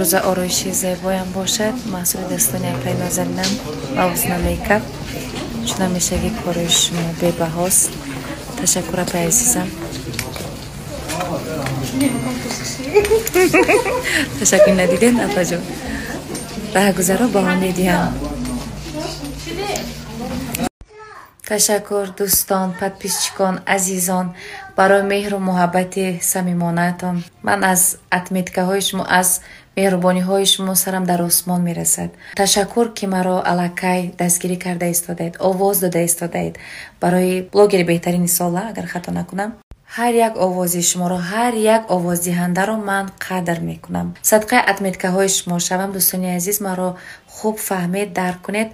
امروز آرایشی زیبایم باشد. محصول دستانی اپلای نازنینم و حسن میکاپ چون همیشه که کارش بے بهاست. تشکر اپلای عزیزم. تشکر ندیدین اپا جون. راه گذرا با هم میدیم. تشکر دوستان، پادپیسچیکان، عزیزان برای مهر و محبت صمیمانه‌تان. من از اتمیتکه های شما، از مهربانی های شما سرم در آسمان میرسد. تشکر که مرا الکی دستگیری کرده ایستادید، آواز داده ایستادید. برای بلاگر بهترین ساله اگر خطا نکنم، هر یک آوازی شما را، هر یک آواز دهنده را من قدر میکنم. صدقه اتمیتکه های شما شوم. دوستانی عزیز مرا خوب فهمید، درک کنید.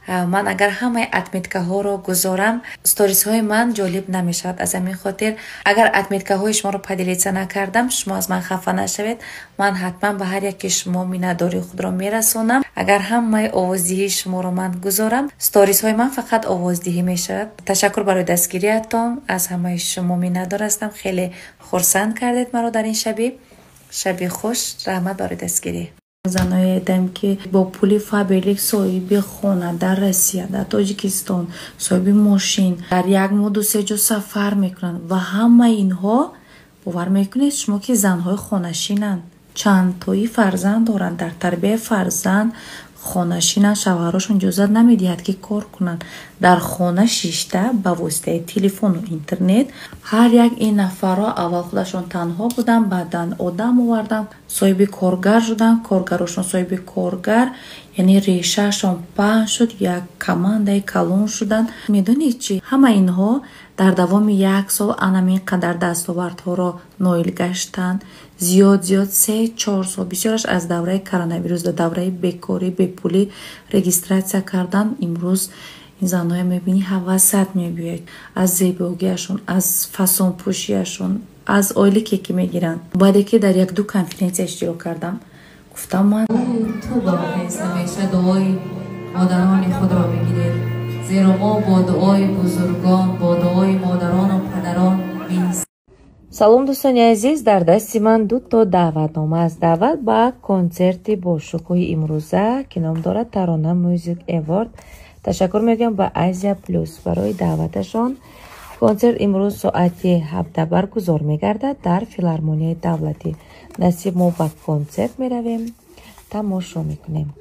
من اگر همه اتمیتکه ها را گذارم استوریس های من جالب نمیشد. از همین خاطر اگر اتمیتکه های شما را پدیلیت نکردم شما از من خفه نشوید. من حتما به هر یک شما مینداری خود را میرسونم. اگر همه آوازدهی شما را من گذارم استوریس های من فقط آوازدهی میشد. تشکر برای دستگیریتان از همه شما میندار هستم. خیلی خرسند کردید مرا در این شبی خوش. رحمت برای دستگیری. زنای دم که با پولی فابریک صاحب خانه در روسیه، در تاجیکستان، صاحب ماشین در یک ماه 2-3 جا سفر میکنن و همه اینها باور میکنید شما که زنهای خانشینن، چند تایی فرزند دارن، در تربیت فرزند خانشینن. شوهراشون اجازه نمیدهد که کار کنن. در خانه شیشته به واسطه تلفن و اینترنت هر یک این نفرها اول خودشون تنها بودن، بعدا آدم آوردن، صاحب کارگر شدن، کارگراشون صاحب کارگر، یعنی ریشهشون پهن شد، یک کمانده کلون شدن. میدونید چی؟ همه اینها در دوام 1 سال انمی قدر دستاوردها را نایل گشتن. زیاد 3-4 سال بسیارش از دوره کرونا ویروس و دوره بیکاری به پولی رجیستراسیون کردن. امروز این زنای میبینی حواست میبیاید از زیباییشون، از فسون پوشیشون، از آیلی که میگیرن. بعد که در یک دو کنفرانس اشتراک کردم گفتم من تو با همیشه دعای مادران خود را بگیرید، زیرا ما با دعای بزرگان، با دعای مادران و پدران می‌ایستیم. سلام دوستان عزیز، در دستی من 2 تا دعوتنامه از دعوت به کنسرت با شکوه امروزه که نام دارد ترانه موزیک اوارد. تشکر میگم به آزیا پلوس برای دعوتشان. کنسرت امروز ساعت 17 برگزار میگردد در فیلارمونی دولتی. نصیب ما به کنسرت میرویم، تماشا میکنیم.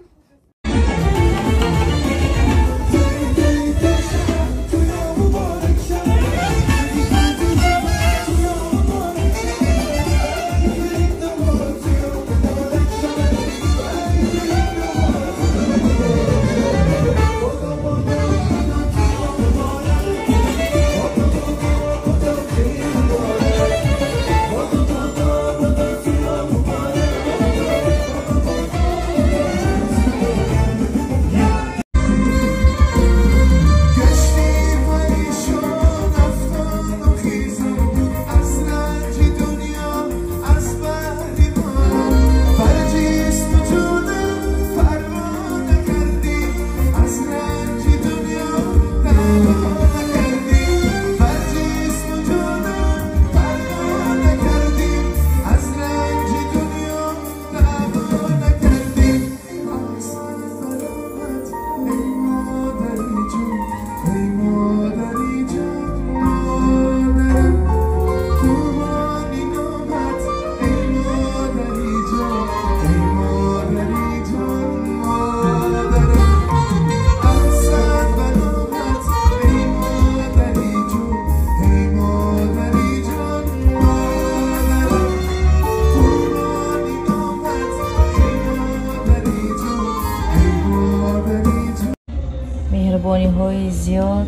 مهربانی های زیاد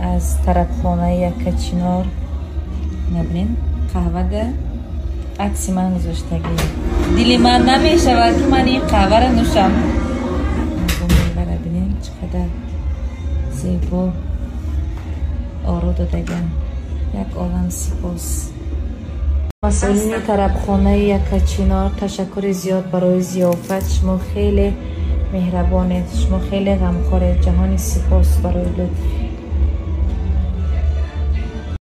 از طرف خانه یک چینار. نبینین قهوه ده عکسی من گذاشتگی دیلی من نمی شود که من این قهوه را نوشم. ببینین چقدر زیبا آرو دادگن. یک عالم سپاس. مسئولین طرف خانه یک چینار تشکر زیاد برای ضیافت. شما خیلی مهربانید، شما خیلی غمخوارید. جهانی سپاس برای لطف.